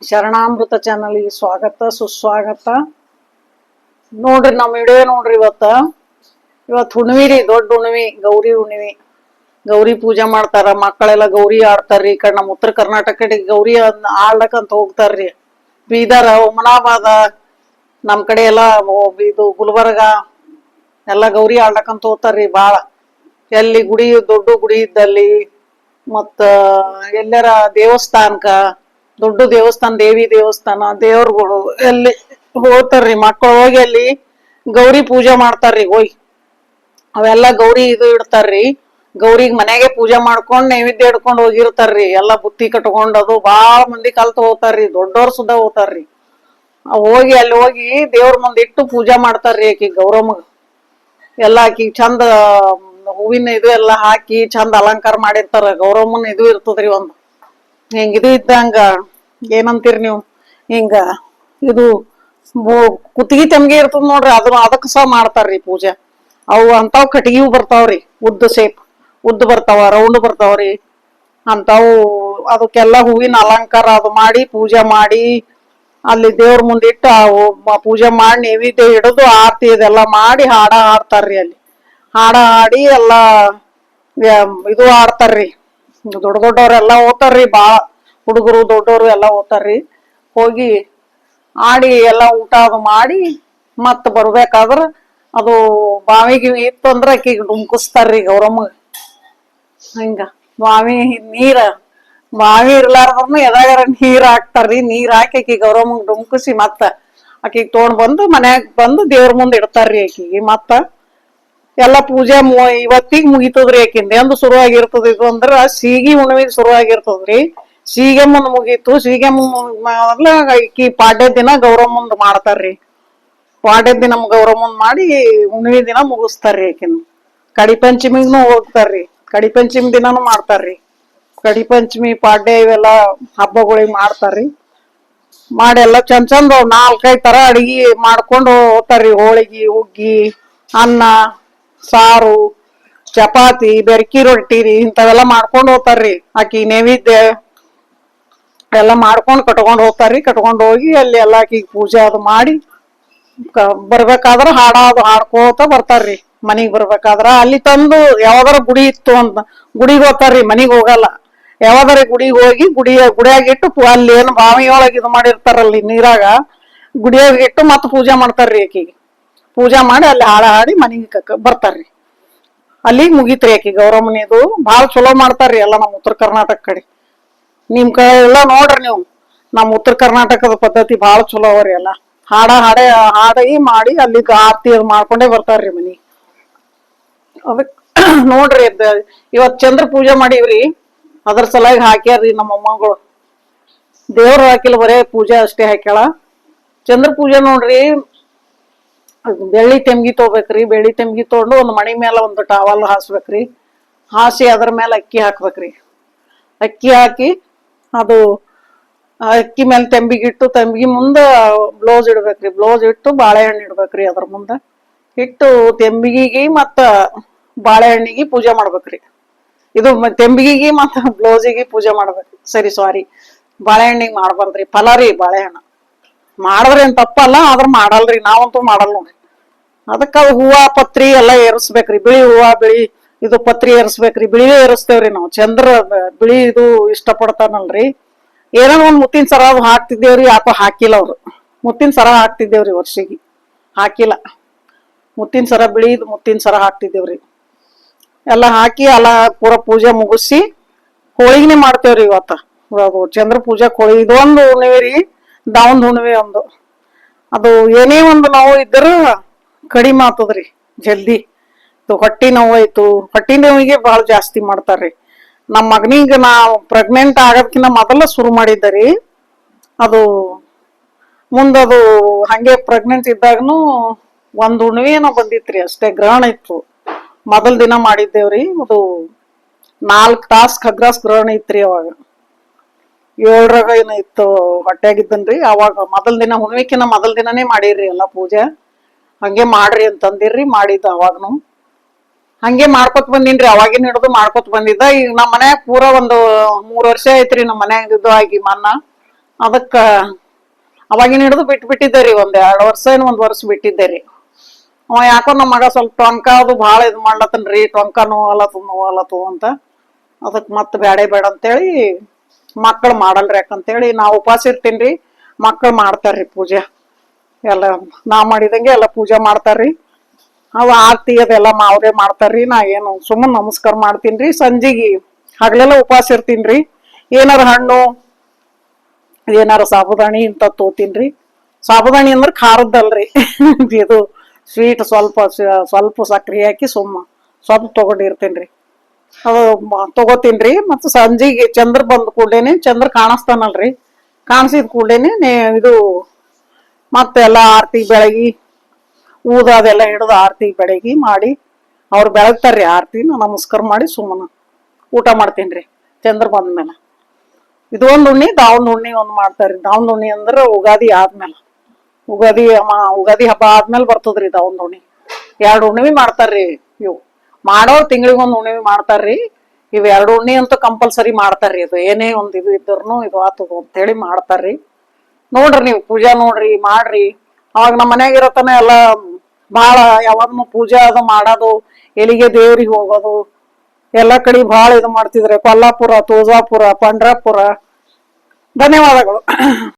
ಶರಣಾಮೃತ ಚಾನಲ್ಗೆ ಸ್ವಾಗತ ಸುಸ್ವಾಗತ. ನೋಡ್ರಿ ನಮ್ಮ ವಿಡಿಯೋ ನೋಡ್ರಿ. ಇವತ್ತು ಹುಣ್ಣಿಮೆ ರೀ, ದೊಡ್ಡ ಹುಣ್ಣಿಮೆ, ಗೌರಿ ಹುಣ್ಣಿಮೆ. ಗೌರಿ ಪೂಜೆ ಮಾಡ್ತಾರ, ಮಕ್ಕಳೆಲ್ಲ ಗೌರಿ ಆಡ್ತಾರ್ರಿ. ಈ ಕಡೆ ನಮ್ಮ ಉತ್ತರ ಕರ್ನಾಟಕ ಕಡೆ ಗೌರಿ ಆಡ್ಲಕ್ಕಂತ ಹೋಗ್ತಾರ್ರಿ. ಬೀದರ್, ಹುಮನಾಬಾದ, ನಮ್ ಕಡೆ ಎಲ್ಲ ಇದು ಗುಲ್ಬರ್ಗ ಎಲ್ಲ ಗೌರಿ ಆಡ್ಲಕ್ಕಂತ ಹೋಗ್ತಾರ್ರಿ. ಬಾಳ ಎಲ್ಲಿ ಗುಡಿ ದೊಡ್ಡ ಗುಡಿ ಇದ್ದಲ್ಲಿ ಮತ್ತ ಎಲ್ಲರ ದೇವಸ್ಥಾನಕ್ಕ, ದೊಡ್ಡ ದೇವಸ್ಥಾನ, ದೇವಿ ದೇವಸ್ಥಾನ, ದೇವ್ರುಗಳು ಎಲ್ಲಿ ಹೋಗ್ತಾರ್ರಿ. ಮಕ್ಕಳು ಹೋಗಿ ಅಲ್ಲಿ ಗೌರಿ ಪೂಜೆ ಮಾಡ್ತಾರ್ರಿ. ಹೋಗಿ ಅವೆಲ್ಲ ಗೌರಿ ಇದು ಇಡ್ತಾರ್ರಿ. ಗೌರಿಗ್ ಮನೆಗೆ ಪೂಜೆ ಮಾಡ್ಕೊಂಡ್ ನೈವೇದ್ಯ ಇಡ್ಕೊಂಡ್ ಹೋಗಿರ್ತಾರ್ರಿ. ಎಲ್ಲಾ ಬುತ್ತಿ ಕಟ್ಕೊಂಡ್ ಅದು ಬಾಳ ಮಂದಿ ಕಲ್ತ್ ಹೋಗ್ತಾರ್ರಿ. ದೊಡ್ಡವ್ರ ಸುದ ಹೋಗ್ತಾರ್ರಿ. ಹೋಗಿ ಅಲ್ಲಿ ಹೋಗಿ ದೇವ್ರ ಮುಂದೆ ಇಟ್ಟು ಪೂಜಾ ಮಾಡ್ತಾರ್ರಿ. ಆಕಿ ಗೌರಮ್ಮಗ ಎಲ್ಲಾ ಆಕಿ ಚಂದ ಹೂವಿನ ಇದು ಎಲ್ಲಾ ಹಾಕಿ ಚಂದ ಅಲಂಕಾರ ಮಾಡಿರ್ತಾರ. ಗೌರಮ್ಮನ ಇದು ಇರ್ತದ್ರಿ ಒಂದು ಹಿಂಗ ಇದು ಇದ್ದಂಗ, ಏನಂತೀರಿ ನೀವು, ಹಿಂಗ ಇದು ಕುತ್ತಿಗೆ ತೆಮ್ಗೆ ಇರ್ತದ ನೋಡ್ರಿ, ಅದಕ್ಕ ಸಹ ಮಾಡ್ತಾರ್ರಿ ಪೂಜೆ. ಅವು ಅಂತಾವ್ ಕಟ್ಟಿಗೆವು ಬರ್ತಾವ್ರಿ, ಉದ್ದ ಸೇಪ್ ಉದ್ದ ಬರ್ತಾವ, ರೌಂಡ್ ಬರ್ತಾವ್ರಿ ಅಂತಾವು. ಅದಕ್ಕೆಲ್ಲಾ ಹೂವಿನ ಅಲಂಕಾರ ಅದು ಮಾಡಿ ಪೂಜೆ ಮಾಡಿ ಅಲ್ಲಿ ದೇವ್ರ ಮುಂದಿಟ್ಟು ಪೂಜೆ ಮಾಡಿ ನೈವೇದ್ಯ ಹಿಡಿದು ಆರತಿ ಇದೆಲ್ಲಾ ಮಾಡಿ ಹಾಡ ಹಾಡ್ತಾರ್ರಿ. ಅಲ್ಲಿ ಹಾಡ ಹಾಡಿ ಎಲ್ಲಾ ಇದು ಆಡ್ತಾರ್ರಿ. ದೊಡ್ಡ ದೊಡ್ಡವ್ರೆಲ್ಲಾ ಓದ್ತಾರ್ರಿ. ಬಾಳ ಹುಡುಗರು ದೊಡ್ಡವರು ಎಲ್ಲಾ ಓದ್ತಾರ್ರಿ. ಹೋಗಿ ಆಡಿ ಎಲ್ಲಾ ಊಟ ಅದು ಮಾಡಿ ಮತ್ ಬರ್ಬೇಕಾದ್ರ ಅದು ಬಾವಿಗೆ ಇತ್ತು ಅಂದ್ರ ಆಕಿಗೆ ಡುಮ್ಕಸ್ತಾರ್ರಿ ಗೌರಮ್ಮ. ಹಿಂಗ ಬಾವಿ ಇರ್ಲಾರ್ದನು ಎದಾಗಾರ ನೀರ್ ಹಾಕ್ತಾರ್ರಿ. ನೀರ್ ಹಾಕಿ ಆಕಿ ಗೌರಮ್ಮಗ್ ಡುಮ್ಕಸಿ ಮತ್ತ ಆಕಿಗ್ ತೊಗೊಂಡ್ ಬಂದು ಮನ್ಯಾಗ ಬಂದು ದೇವ್ರ ಮುಂದ್ ಇಡ್ತಾರ್ರಿ. ಆಕಿಗೆ ಮತ್ತ ಎಲ್ಲಾ ಪೂಜೆ ಇವತ್ತಿಗ್ ಮುಗಿತದ್ರಿ. ಆಕಿಂದ ಎಂದು ಶುರುವಾಗಿರ್ತದ ಇದು ಅಂದ್ರ ಸೀಗಿ ಹುಣ್ಣಿಮೆಗ್ ಶುರುವಾಗಿರ್ತದ್ರಿ. ಸೀಗೆಮ್ಮನ್ ಮುಗೀತು. ಸೀಗೆಮ್ಮ ಆಕಿ ಪಾಡ್ಯ ದಿನ ಗೌರಮ್ಮಂದ್ ಮಾಡ್ತಾರ್ರಿ. ಪಾಡ್ಯ ದಿನ ಗೌರಮ್ಮಂದ್ ಮಾಡಿ ಹುಣ್ಣಿಮೆ ದಿನ ಮುಗಿಸ್ತಾರ್ರಿ. ಆಕಿನ್ ಕಡಿ ಪಂಚಮಿಗ್ನು ಹೋಗ್ತಾರ್ರಿ. ಕಡಿ ಪಂಚಮಿ ದಿನಾನು ಮಾಡ್ತಾರ್ರಿ. ಕಡಿ ಪಂಚಮಿ, ಪಾಡ್ಯ ಇವೆಲ್ಲಾ ಹಬ್ಬಗಳಿಗೆ ಮಾಡ್ತಾರ್ರಿ. ಮಾಡಿ ಎಲ್ಲಾ ಚಂದ ಚಂದ 4-5 ತರ ಅಡಿಗೆ ಮಾಡ್ಕೊಂಡು ಹೋಗ್ತಾರ್ರಿ. ಹೋಳಿಗಿ, ಹುಗ್ಗಿ, ಅನ್ನ, ಸಾರು, ಚಪಾತಿ, ಬೆರ್ಕಿ ರೊಟ್ಟಿ ರೀ ಇಂಥವೆಲ್ಲಾ ಮಾಡ್ಕೊಂಡ್ ಹೋಗ್ತಾರ್ರಿ. ಆಕಿ ನೈವೇದ್ಯ ಎಲ್ಲಾ ಮಾಡ್ಕೊಂಡ್ ಕಟ್ಕೊಂಡ್ ಹೋಗ್ತಾರ್ರಿ. ಕಟ್ಕೊಂಡ್ ಹೋಗಿ ಅಲ್ಲಿ ಎಲ್ಲಾ ಆಕಿಗ್ ಪೂಜೆ ಅದು ಮಾಡಿ ಬರ್ಬೇಕಾದ್ರ ಹಾಡ ಅದು ಹಾಡ್ಕೋತ ಬರ್ತಾರ್ರಿ. ಮನಿಗ್ ಬರ್ಬೇಕಾದ್ರ ಅಲ್ಲಿ ತಂದು ಯಾವ್ದಾರ ಗುಡಿ ಇತ್ತು ಅಂತ ಗುಡಿಗೆ ಹೋಗ್ತಾರ್ರಿ. ಮನಿಗ್ ಹೋಗಲ್ಲ. ಯಾವ್ದಾರ ಗುಡಿಗೆ ಹೋಗಿ ಗುಡಿಯಾಗ ಇಟ್ಟು ಅಲ್ಲಿ ಏನು ಬಾವಿಯೊಳಗೆ ಇದು ಮಾಡಿರ್ತಾರಲ್ಲಿ ನೀರಾಗ ಗುಡಿಯಾಗ ಇಟ್ಟು ಮತ್ತ ಪೂಜೆ ಮಾಡ್ತಾರ್ರಿ. ಆಕಿಗೆ ಪೂಜಾ ಮಾಡಿ ಅಲ್ಲಿ ಹಾಡ ಹಾಡಿ ಮನಿಗೆ ಬರ್ತಾರ್ರಿ. ಅಲ್ಲಿಗ್ ಮುಗಿತ್ರಿ ಆಕಿ ಗೌರಮ್ಮನಿದು. ಬಾಳ ಚಲೋ ಮಾಡ್ತಾರ್ರಿ ಎಲ್ಲಾ ನಮ್ ಉತ್ತರ ಕರ್ನಾಟಕ ಕಡೆ. ನಿಮ್ ಕಡೆ ಎಲ್ಲಾ ನೋಡ್ರಿ ನೀವು. ನಮ್ ಉತ್ತರ ಕರ್ನಾಟಕದ ಪದ್ಧತಿ ಬಾಳ ಚಲೋ ಅವ್ರಿ. ಎಲ್ಲಾ ಹಾಡಿ ಮಾಡಿ ಅಲ್ಲಿ ಆರತಿ ಮಾಡ್ಕೊಂಡೇ ಬರ್ತಾರ್ರಿ ಮನಿ. ಅದಕ್ ನೋಡ್ರಿ ಇವತ್ ಚಂದ್ರ ಪೂಜೆ ಮಾಡೀವ್ರಿ. ಅದ್ರ ಸಲಾಗಿ ಹಾಕ್ಯಾರ್ರಿ ನಮ್ಮ ಅಮ್ಮಗಳು. ದೇವ್ರ ಹಾಕಿಲ್ಲ, ಬರೇ ಪೂಜೆ ಅಷ್ಟೇ ಹಾಕ್ಯಾಳ. ಚಂದ್ರ ಪೂಜೆ ನೋಡ್ರಿ, ಬೆಳ್ಳಿ ತೆಮ್ಗಿ ತಗೋಬೇಕ್ರಿ. ಬೆಳ್ಳಿ ತೆಮ್ಗಿ ತಗೊಂಡು ಒಂದ್ ಮಣಿ ಮೇಲೆ ಒಂದು ಟಾವಲ್ ಹಾಸ್ಬೇಕ್ರಿ. ಹಾಸಿ ಅದ್ರ ಮೇಲೆ ಅಕ್ಕಿ ಹಾಕ್ಬೇಕ್ರಿ. ಅಕ್ಕಿ ಹಾಕಿ ಅದು ಅಕ್ಕಿ ಮೇಲೆ ತೆಂಬಿಗಿಟ್ಟು ತೆಂಬಿಗಿ ಮುಂದ ಬ್ಲೌಸ್ ಇಡ್ಬೇಕ್ರಿ. ಬ್ಲೌಸ್ ಇಟ್ಟು ಬಾಳೆಹಣ್ಣು ಇಡ್ಬೇಕ್ರಿ. ಅದ್ರ ಮುಂದ ಇಟ್ಟು ತೆಂಬಿಗಿಗೆ ಮತ್ತ ಬಾಳೆಹಣ್ಣಿಗೆ ಪೂಜೆ ಮಾಡ್ಬೇಕ್ರಿ. ಇದು ತೆಂಬಿಗಿಗೆ ಮತ್ತ ಬ್ಲೌಸಿಗೆ ಪೂಜೆ ಮಾಡ್ಬೇಕ್ರಿ. ಸಾರಿ ಬಾಳೆಹಣ್ಣಿಗೆ ಮಾಡ್ಬಾರ್ದ್ರಿ. ಫಲ ರೀ ಬಾಳೆಹಣ್ಣು. ಮಾಡಿದ್ರೆ ಏನ್ ತಪ್ಪಲ್ಲ, ಆದ್ರ ಮಾಡಲ್ರಿ. ನಾವಂತೂ ಮಾಡಲ್ ನೋಡ್ರಿ. ಅದಕ್ಕ ಹೂವ ಪತ್ರಿ ಎಲ್ಲಾ ಏರ್ಸ್ಬೇಕ್ರಿ. ಬಿಳಿ ಹೂವ, ಬಿಳಿ ಇದು ಪತ್ರಿ ಏರ್ಸ್ಬೇಕ್ರಿ. ಬಿಳಿವೇ ಏರಿಸ್ತೇವ್ರಿ ನಾವು. ಚಂದ್ರ ಬಿಳಿ ಇದು ಇಷ್ಟ ಪಡ್ತಾನಲ್ರಿ. ಏನೋ ಒಂದ್ ಮುತ್ತಿನ ಸರ ಹಾಕ್ತಿದ್ದೇವ್ರಿ. ಯಾಕೋ ಹಾಕಿಲ್ಲ ಅವ್ರು. ಮುತ್ತಿನ ಸರ ಹಾಕ್ತಿದ್ದೇವ್ರಿ. ವರ್ಷಿಗೆ ಹಾಕಿಲ್ಲ. ಮುತ್ತಿನ ಸರ, ಬಿಳಿದು ಮುತ್ತಿನ ಸರ ಹಾಕ್ತಿದ್ದೇವ್ರಿ. ಎಲ್ಲಾ ಹಾಕಿ ಎಲ್ಲ ಪೂರ ಪೂಜೆ ಮುಗಿಸಿ ಹೋಳಿಗೆನೆ ಮಾಡ್ತೇವ್ರಿ ಇವತ್ತ. ಚಂದ್ರ ಪೂಜಾ ಹೋಳಿಗೆ ಇದೊಂದು ಹುಣ್ಣಿಮೆ ರೀ. ದಾವಣ್ ಹುಣ್ಣಿಮೆ ಒಂದು. ಅದು ಏನೇ ಒಂದು ನೋವು ಇದ್ರ ಕಡಿಮೆ ಆತದ್ರಿ ಜಲ್ದಿ. ಹೊಟ್ಟಿ ನೋವಾಯ್ತು, ಹೊಟ್ಟಿ ನೋವಿಗೆ ಬಹಳ ಜಾಸ್ತಿ ಮಾಡ್ತಾರ್ರಿ. ನಮ್ ಮಗನಿಗೆ ನಾವು ಪ್ರೆಗ್ನೆಂಟ್ ಆಗೋದ್ಕಿಂತ ಮೊದಲ ಶುರು ಮಾಡಿದ್ದರಿ. ಅದು ಮುಂದದು ಹಂಗೆ ಪ್ರೆಗ್ನೆಂಟ್ ಇದ್ದಾಗನು ಒಂದ್ ಹುಣ್ಣಿಮೆ ಏನೋ ಬಂದಿತ್ರಿ ಅಷ್ಟೇ. ಗ್ರಹಣ ಇತ್ತು. ಮೊದಲ್ ದಿನ ಮಾಡಿದ್ದೇವ್ರಿ. ಅದು 4 ತಾಸ್ ಖಗ್ರಾಸ್ ಗ್ರಹಣ ಇತ್ರಿ. ಅವಾಗ 7ರಾಗ ಏನೋ ಇತ್ತು. ಹೊಟ್ಯಾಗಿದ್ದನ್ರಿ. ಅವಾಗ ಮೊದಲ್ ದಿನ, ಹುಣ್ಣಿಮೆಕಿನ ಮೊದಲ್ ದಿನಾನೇ ಮಾಡಿರ್ರಿ ಎಲ್ಲಾ ಪೂಜೆ. ಹಂಗೆ ಮಾಡ್ರಿ ಅಂತಂದಿರ್ರಿ. ಮಾಡಿದ್ದ ಅವಾಗ್ನು ಹಂಗೆ ಮಾಡ್ಕೊತ ಬಂದಿನ್ರಿ. ಅವಾಗಿನ ಹಿಡ್ದು ಮಾಡ್ಕೊತ ಬಂದಿದ್ದ. ಈಗ ನಮ್ ಮನ್ಯಾಗ ಪೂರ ಒಂದು 3 ವರ್ಷ ಐತ್ರಿ ನಮ್ ಮನ್ಯಾಗ ಇದು ಆಗಿ. ಮನ್ನ ಅದಕ್ಕ ಅವಾಗಿನ ಹಿಡಿದು ಬಿಟ್ಟಿದ್ದೆ ರೀ, ಒಂದ್ 2 ವರ್ಷ ಏನು 1 ವರ್ಷ ಬಿಟ್ಟಿದ್ದೆ ರೀ. ಅವ ಯಾಕೋ ನಮ್ಮ ಮಗ ಸ್ವಲ್ಪ ಟೊಂಕ ಅದು ಭಾಳ ಇದು ಮಾಡ್ಲತ್ತನ್ರಿ, ಟೊಂಕ ನೋವಲತ್ತು ಅಂತ. ಅದಕ್ ಮತ್ ಬ್ಯಾಡೇ ಬೇಡ ಅಂತೇಳಿ ಮಕ್ಕಳು ಮಾಡಲ್ರಿ. ಯಾಕಂತೇಳಿ ನಾ ಉಪವಾಸ ಇರ್ತೀನ್ರಿ, ಮಕ್ಕಳು ಮಾಡ್ತಾರ್ರಿ ಪೂಜೆ. ಎಲ್ಲ ನಾ ಮಾಡಿದಂಗೆ ಎಲ್ಲ ಪೂಜೆ ಮಾಡ್ತಾರ್ರಿ. ಅವ ಆರತಿ ಅದೆಲ್ಲ ಅವ್ರೇ ಮಾಡ್ತಾರ್ರಿ. ನಾ ಏನು ಸುಮ್ಮನೆ ನಮಸ್ಕಾರ ಮಾಡ್ತೀನ್ರಿ. ಸಂಜಿಗಿ ಹಗಲೆಲ್ಲ ಉಪವಾಸ ಇರ್ತೀನ್ರಿ. ಏನಾರ ಹಣ್ಣು, ಏನಾರ ಸಾಬುದಾಣಿ ಇಂತ ತೋತೀನ್ರಿ. ಸಾಬುದಾಣಿ ಅಂದ್ರ ಖಾರದ್ದಲ್ರಿ ಇದು ಸ್ವೀಟ್, ಸ್ವಲ್ಪ ಸಕ್ರಿ ಹಾಕಿ ಸ್ವಲ್ಪ ತಗೊಂಡಿರ್ತೇನ್ರಿ. ಅದು ತಗೋತೀನ್ರಿ. ಮತ್ತ ಸಂಜಿಗೆ ಚಂದ್ರ ಬಂದ್ ಕೂಡ್ಲೇನೆ, ಚಂದ್ರ ಕಾಣಿಸ್ತಾನಲ್ರಿ, ಕಾಣಿಸಿದ ಕೂಡ್ಲೇನೆ ಇದು ಮತ್ತೆಲ್ಲ ಆರತಿ ಬೆಳಗಿ ಊದ ಅದೆಲ್ಲ ಹಿಡಿದು ಆರತಿ ಬೆಳಗಿ ಮಾಡಿ ಅವ್ರು ಬೆಳಗ್ತಾರ್ರಿ ಆರತಿ. ನಾ ನಮಸ್ಕಾರ ಮಾಡಿ ಸುಮ್ಮನ ಊಟ ಮಾಡ್ತೀನ್ರಿ ಚಂದ್ರ ಬಂದ್ಮೇಲೆ. ಇದು ಒಂದ್ ಉಣ್ಣಿ, ದಾವನ್ ಉಣ್ಣಿ ಒಂದ್ ಮಾಡ್ತಾರ್ರಿ. ದಾವನ್ ಉಣ್ಣಿ ಅಂದ್ರ ಉಗಾದಿ ಆದ್ಮೇಲೆ, ಉಗಾದಿ ಹಬ್ಬ ಆದ್ಮೇಲೆ ಬರ್ತದ್ರಿ ದಾವನ್ ಉಣ್ಣಿ. 2 ಉಣ್ಣಿವಿ ಮಾಡ್ತಾರ್ರಿ ಇವು. ಮಾಡೋರ್ ತಿಂಗಳಿಗೊಂದ್ ಉಣ್ಣಿವಿ ಮಾಡ್ತಾರ್ರಿ. ಇವ್ 2 ಉಣ್ಣಿ ಅಂತೂ ಕಂಪಲ್ಸರಿ ಮಾಡ್ತಾರ್ರಿ. ಇದು ಏನೇ ಒಂದ್ ಇದು ಇದ್ರನು ಇದು ಆತದ ಅಂತ ಹೇಳಿ ಮಾಡ್ತಾರ್ರಿ. ನೋಡ್ರಿ ನೀವು ಪೂಜಾ ನೋಡ್ರಿ, ಮಾಡ್ರಿ. ಅವಾಗ ನಮ್ಮ ಮನ್ಯಾಗ ಇರತನ ಎಲ್ಲಾ ಬಾಳ ಯಾವಾಗ್ನು ಪೂಜಾ ಅದು ಮಾಡೋದು, ಎಲ್ಲಿಗೆ ದೇವ್ರಿಗೆ ಹೋಗೋದು, ಎಲ್ಲಾ ಕಡೆ ಬಾಳ ಇದು ಮಾಡ್ತಿದ್ರೆ. ಕೊಲ್ಲಾಪುರ, ತುಳಜಾಪುರ, ಪಂಡ್ರಾಪುರ. ಧನ್ಯವಾದಗಳು.